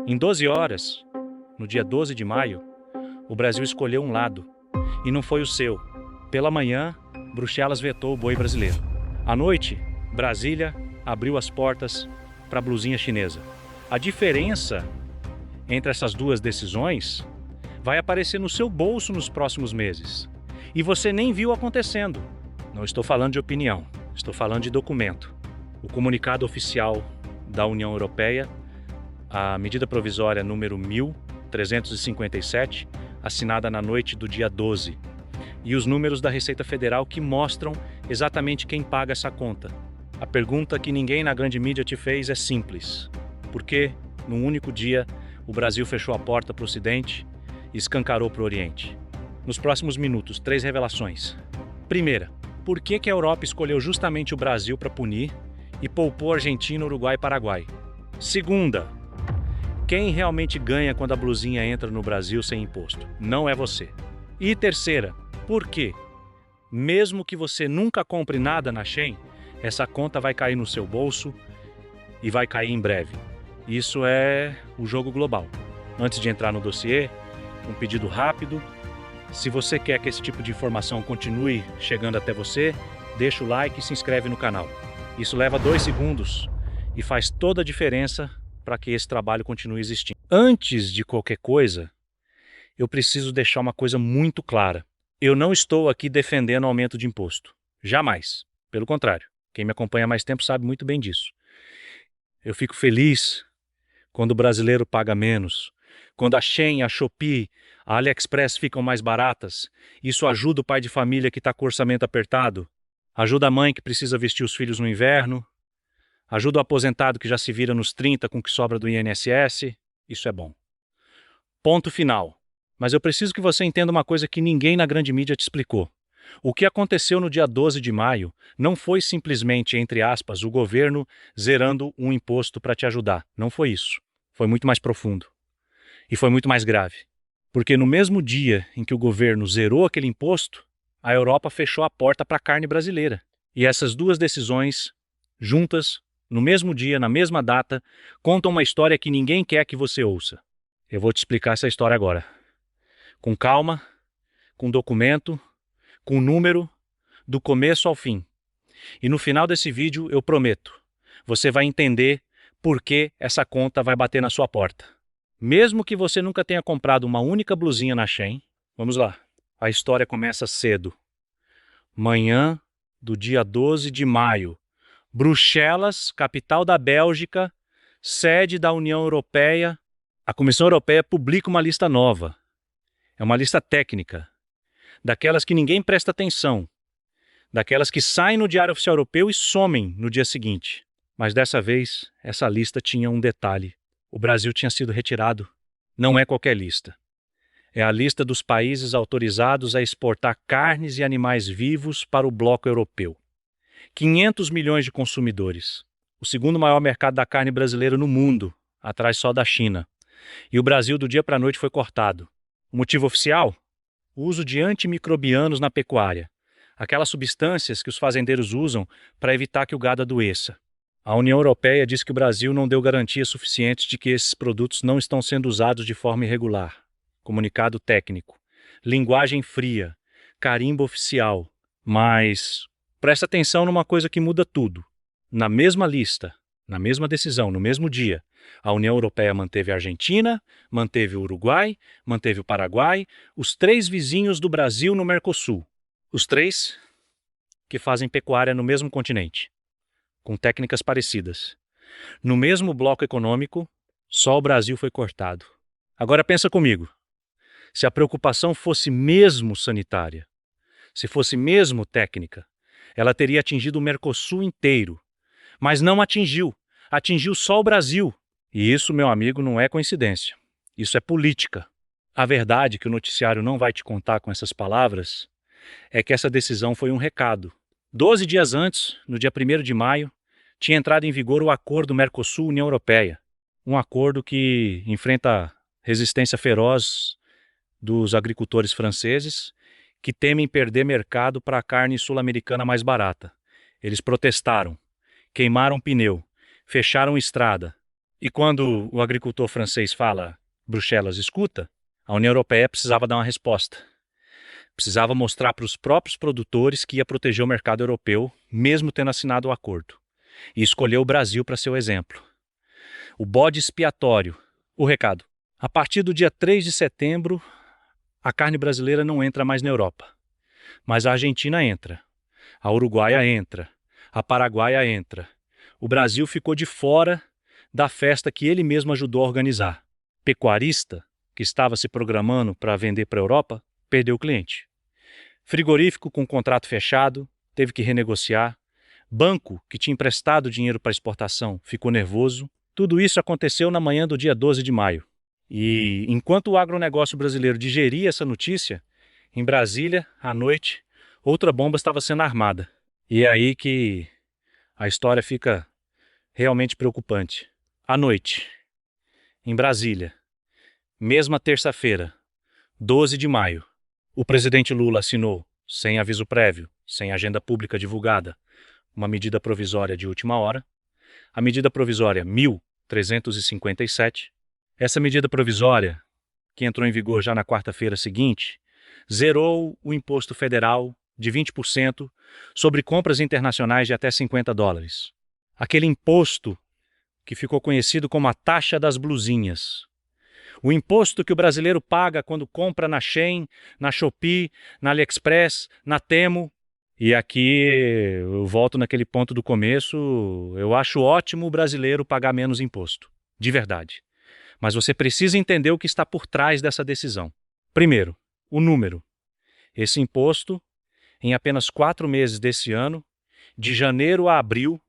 Em 12 horas, no dia 12 de maio, o Brasil escolheu um lado, e não foi o seu. Pela manhã, Bruxelas vetou o boi brasileiro. À noite, Brasília abriu as portas para a blusinha chinesa. A diferença entre essas duas decisões vai aparecer no seu bolso nos próximos meses. E você nem viu acontecendo. Não estou falando de opinião, estou falando de documento. O comunicado oficial da União Europeia, a medida provisória número 1357, assinada na noite do dia 12, e os números da Receita Federal que mostram exatamente quem paga essa conta. A pergunta que ninguém na grande mídia te fez é simples. Por que, num único dia, o Brasil fechou a porta para o Ocidente e escancarou para o Oriente? Nos próximos minutos, 3 revelações. Primeira, por que a Europa escolheu justamente o Brasil para punir e poupou Argentina, Uruguai e Paraguai? Segunda, quem realmente ganha quando a blusinha entra no Brasil sem imposto? Não é você. E terceira, por quê? Mesmo que você nunca compre nada na Shein, essa conta vai cair no seu bolso e vai cair em breve. Isso é o jogo global. Antes de entrar no dossiê, um pedido rápido. Se você quer que esse tipo de informação continue chegando até você, deixa o like e se inscreve no canal. Isso leva 2 segundos e faz toda a diferença para que esse trabalho continue existindo. Antes de qualquer coisa, eu preciso deixar uma coisa muito clara. Eu não estou aqui defendendo aumento de imposto. Jamais. Pelo contrário. Quem me acompanha há mais tempo sabe muito bem disso. Eu fico feliz quando o brasileiro paga menos, quando a Shein, a Shopee, a AliExpress ficam mais baratas. Isso ajuda o pai de família que está com o orçamento apertado, ajuda a mãe que precisa vestir os filhos no inverno, ajuda o aposentado que já se vira nos 30 com o que sobra do INSS. Isso é bom. Ponto final. Mas eu preciso que você entenda uma coisa que ninguém na grande mídia te explicou. O que aconteceu no dia 12 de maio não foi simplesmente, entre aspas, o governo zerando um imposto para te ajudar. Não foi isso. Foi muito mais profundo. E foi muito mais grave. Porque no mesmo dia em que o governo zerou aquele imposto, a Europa fechou a porta para a carne brasileira. E essas duas decisões, juntas, no mesmo dia, na mesma data, contam uma história que ninguém quer que você ouça. Eu vou te explicar essa história agora. Com calma, com documento, com número, do começo ao fim. E no final desse vídeo, eu prometo, você vai entender por que essa conta vai bater na sua porta. Mesmo que você nunca tenha comprado uma única blusinha na Shein, vamos lá. A história começa cedo. Manhã do dia 12 de maio. Bruxelas, capital da Bélgica, sede da União Europeia. A Comissão Europeia publica uma lista nova. É uma lista técnica. Daquelas que ninguém presta atenção, daquelas que saem no Diário Oficial Europeu e somem no dia seguinte. Mas dessa vez, essa lista tinha um detalhe. O Brasil tinha sido retirado. Não é qualquer lista. É a lista dos países autorizados a exportar carnes e animais vivos para o bloco europeu. 500 milhões de consumidores. O segundo maior mercado da carne brasileira no mundo, atrás só da China. E o Brasil, do dia para a noite, foi cortado. O motivo oficial? O uso de antimicrobianos na pecuária, aquelas substâncias que os fazendeiros usam para evitar que o gado adoeça. A União Europeia diz que o Brasil não deu garantias suficientes de que esses produtos não estão sendo usados de forma irregular. Comunicado técnico. Linguagem fria. Carimbo oficial. Mas presta atenção numa coisa que muda tudo. Na mesma lista, na mesma decisão, no mesmo dia, a União Europeia manteve a Argentina, manteve o Uruguai, manteve o Paraguai, os 3 vizinhos do Brasil no Mercosul. Os 3 que fazem pecuária no mesmo continente, com técnicas parecidas. No mesmo bloco econômico, só o Brasil foi cortado. Agora pensa comigo. Se a preocupação fosse mesmo sanitária, se fosse mesmo técnica, ela teria atingido o Mercosul inteiro. Mas não atingiu. Atingiu só o Brasil. E isso, meu amigo, não é coincidência. Isso é política. A verdade que o noticiário não vai te contar com essas palavras é que essa decisão foi um recado. 12 dias antes, no dia 1º de maio, tinha entrado em vigor o Acordo Mercosul-União Europeia. Um acordo que enfrenta resistência feroz dos agricultores franceses que temem perder mercado para a carne sul-americana mais barata. Eles protestaram, queimaram pneu, fecharam estrada, E quando o agricultor francês fala, Bruxelas escuta, a União Europeia precisava dar uma resposta. Precisava mostrar para os próprios produtores que ia proteger o mercado europeu, mesmo tendo assinado o acordo. E escolheu o Brasil para ser o exemplo. O bode expiatório. O recado. A partir do dia 3 de setembro, a carne brasileira não entra mais na Europa. Mas a Argentina entra. A Uruguaia entra. A Paraguaia entra. O Brasil ficou de fora da festa que ele mesmo ajudou a organizar. Pecuarista, que estava se programando para vender para a Europa, perdeu o cliente. Frigorífico com contrato fechado, teve que renegociar. Banco, que tinha emprestado dinheiro para exportação, ficou nervoso. Tudo isso aconteceu na manhã do dia 12 de maio. E enquanto o agronegócio brasileiro digeria essa notícia, em Brasília, à noite, outra bomba estava sendo armada. E é aí que a história fica realmente preocupante. À noite, em Brasília, mesma terça-feira, 12 de maio, o presidente Lula assinou, sem aviso prévio, sem agenda pública divulgada, uma medida provisória de última hora, a medida provisória 1357. Essa medida provisória, que entrou em vigor já na quarta-feira seguinte, zerou o imposto federal de 20% sobre compras internacionais de até $50. Aquele imposto que ficou conhecido como a taxa das blusinhas. O imposto que o brasileiro paga quando compra na Shein, na Shopee, na AliExpress, na Temu. E aqui eu volto naquele ponto do começo, eu acho ótimo o brasileiro pagar menos imposto, de verdade. Mas você precisa entender o que está por trás dessa decisão. Primeiro, o número. Esse imposto, em apenas 4 meses desse ano, de janeiro a abril,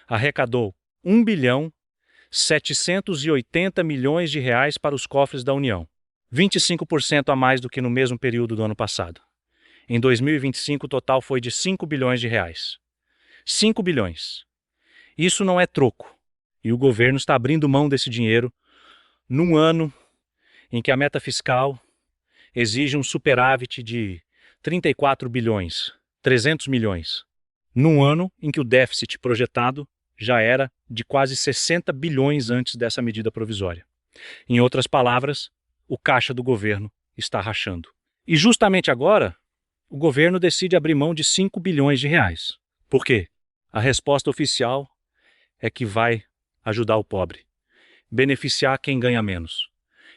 arrecadou R$ 1.780 milhões para os cofres da União. 25% a mais do que no mesmo período do ano passado. Em 2025, o total foi de R$ 5 bilhões. 5 bilhões. Isso não é troco. E o governo está abrindo mão desse dinheiro num ano em que a meta fiscal exige um superávit de 34 bilhões, 300 milhões. Num ano em que o déficit projetado já era de quase 60 bilhões antes dessa medida provisória. Em outras palavras, o caixa do governo está rachando. E justamente agora, o governo decide abrir mão de 5 bilhões de reais. Por quê? A resposta oficial é que vai ajudar o pobre, beneficiar quem ganha menos.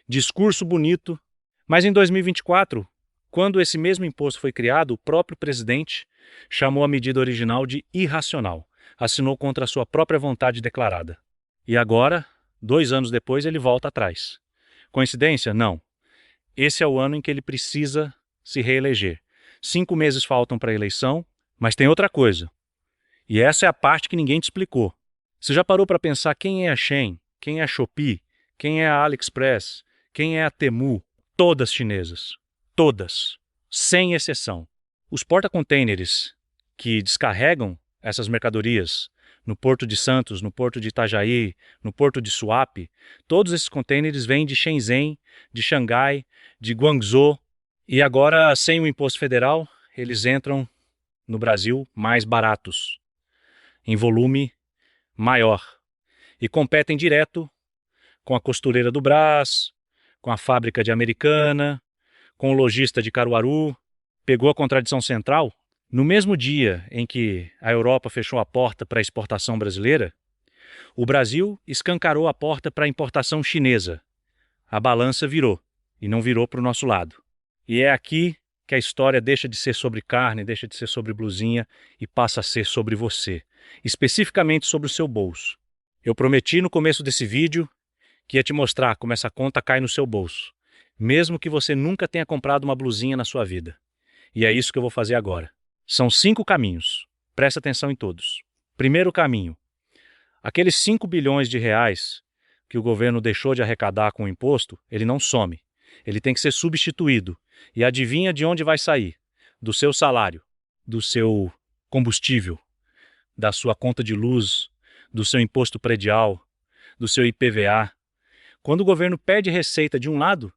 Discurso bonito, mas em 2024, quando esse mesmo imposto foi criado, o próprio presidente chamou a medida original de irracional, assinou contra a sua própria vontade declarada. E agora, 2 anos depois, ele volta atrás. Coincidência? Não. Esse é o ano em que ele precisa se reeleger. 5 meses faltam para a eleição, mas tem outra coisa. E essa é a parte que ninguém te explicou. Você já parou para pensar quem é a Shein, quem é a Shopee, quem é a AliExpress, quem é a Temu? Todas chinesas. Todas. Sem exceção. Os porta-contêineres que descarregam essas mercadorias no Porto de Santos, no Porto de Itajaí, no Porto de Suape, todos esses contêineres vêm de Shenzhen, de Xangai, de Guangzhou, e agora, sem o imposto federal, eles entram no Brasil mais baratos, em volume maior, e competem direto com a costureira do Brás, com a fábrica de Americana, com o lojista de Caruaru. Pegou a contradição central? No mesmo dia em que a Europa fechou a porta para a exportação brasileira, o Brasil escancarou a porta para a importação chinesa. A balança virou, e não virou para o nosso lado. E é aqui que a história deixa de ser sobre carne, deixa de ser sobre blusinha e passa a ser sobre você, especificamente sobre o seu bolso. Eu prometi no começo desse vídeo que ia te mostrar como essa conta cai no seu bolso, mesmo que você nunca tenha comprado uma blusinha na sua vida. E é isso que eu vou fazer agora. São 5 caminhos. Presta atenção em todos. Primeiro caminho. Aqueles 5 bilhões de reais que o governo deixou de arrecadar com o imposto, ele não some. Ele tem que ser substituído. E adivinha de onde vai sair? Do seu salário, do seu combustível, da sua conta de luz, do seu imposto predial, do seu IPVA. Quando o governo perde receita de um lado,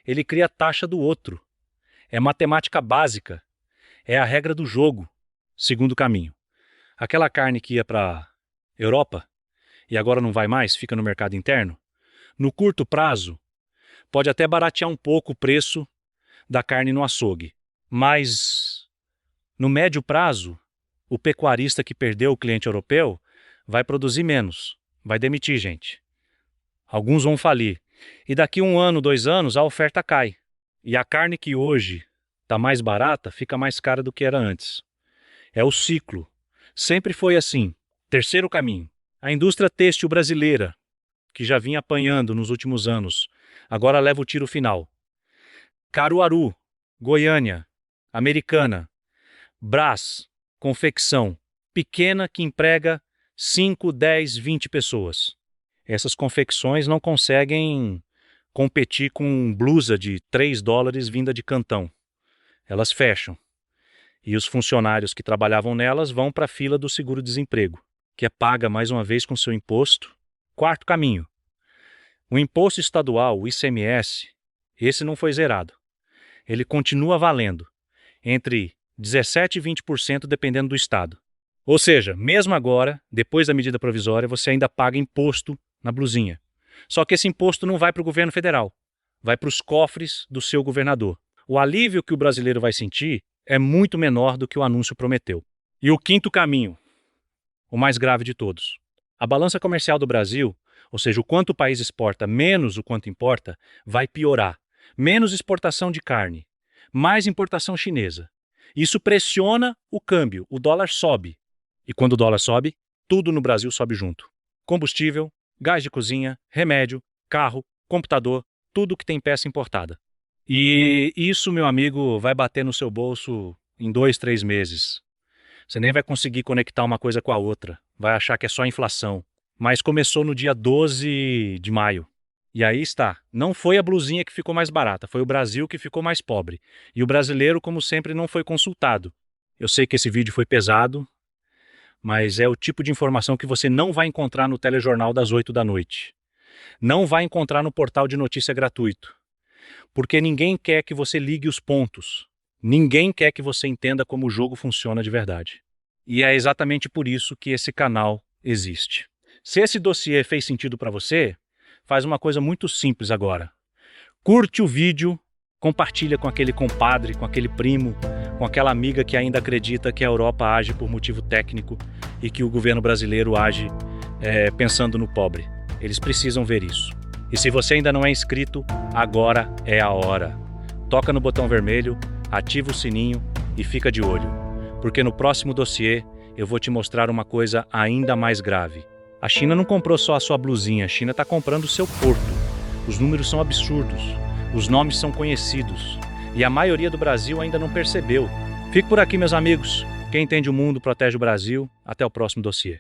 ele cria taxa do outro. É matemática básica. É a regra do jogo. Segundo caminho. Aquela carne que ia para a Europa, e agora não vai mais, fica no mercado interno, no curto prazo, pode até baratear um pouco o preço da carne no açougue. Mas no médio prazo, o pecuarista que perdeu o cliente europeu vai produzir menos, vai demitir gente. Alguns vão falir. E daqui 1 ano, 2 anos, a oferta cai. E a carne que hoje está mais barata fica mais cara do que era antes. É o ciclo. Sempre foi assim. Terceiro caminho. A indústria têxtil brasileira, que já vinha apanhando nos últimos anos, agora leva o tiro final. Caruaru, Goiânia, Americana, Brás, confecção, pequena que emprega 5, 10, 20 pessoas. Essas confecções não conseguem competir com blusa de $3 vinda de Cantão. Elas fecham. E os funcionários que trabalhavam nelas vão para a fila do seguro-desemprego, que é paga mais uma vez com seu imposto. Quarto caminho. O imposto estadual, o ICMS, esse não foi zerado. Ele continua valendo entre 17% e 20% dependendo do estado. Ou seja, mesmo agora, depois da medida provisória, você ainda paga imposto na blusinha. Só que esse imposto não vai para o governo federal, vai para os cofres do seu governador. O alívio que o brasileiro vai sentir é muito menor do que o anúncio prometeu. E o quinto caminho, o mais grave de todos. A balança comercial do Brasil, ou seja, o quanto o país exporta menos o quanto importa, vai piorar. Menos exportação de carne, mais importação chinesa. Isso pressiona o câmbio, o dólar sobe. E quando o dólar sobe, tudo no Brasil sobe junto. Combustível, gás de cozinha, remédio, carro, computador, tudo que tem peça importada. E isso, meu amigo, vai bater no seu bolso em 2, 3 meses. Você nem vai conseguir conectar uma coisa com a outra. Vai achar que é só inflação. Mas começou no dia 12 de maio. E aí está. Não foi a blusinha que ficou mais barata, foi o Brasil que ficou mais pobre. E o brasileiro, como sempre, não foi consultado. Eu sei que esse vídeo foi pesado, mas é o tipo de informação que você não vai encontrar no telejornal das 8 da noite. Não vai encontrar no portal de notícia gratuito. Porque ninguém quer que você ligue os pontos. Ninguém quer que você entenda como o jogo funciona de verdade. E é exatamente por isso que esse canal existe. Se esse dossiê fez sentido para você, faz uma coisa muito simples agora. Curte o vídeo, compartilha com aquele compadre, com aquele primo, com aquela amiga que ainda acredita que a Europa age por motivo técnico e que o governo brasileiro age pensando no pobre. Eles precisam ver isso. E se você ainda não é inscrito, agora é a hora. Toca no botão vermelho, ativa o sininho e fica de olho. Porque no próximo dossiê eu vou te mostrar uma coisa ainda mais grave. A China não comprou só a sua blusinha, a China está comprando o seu porto. Os números são absurdos, os nomes são conhecidos e a maioria do Brasil ainda não percebeu. Fique por aqui, meus amigos. Quem entende o mundo protege o Brasil. Até o próximo dossiê.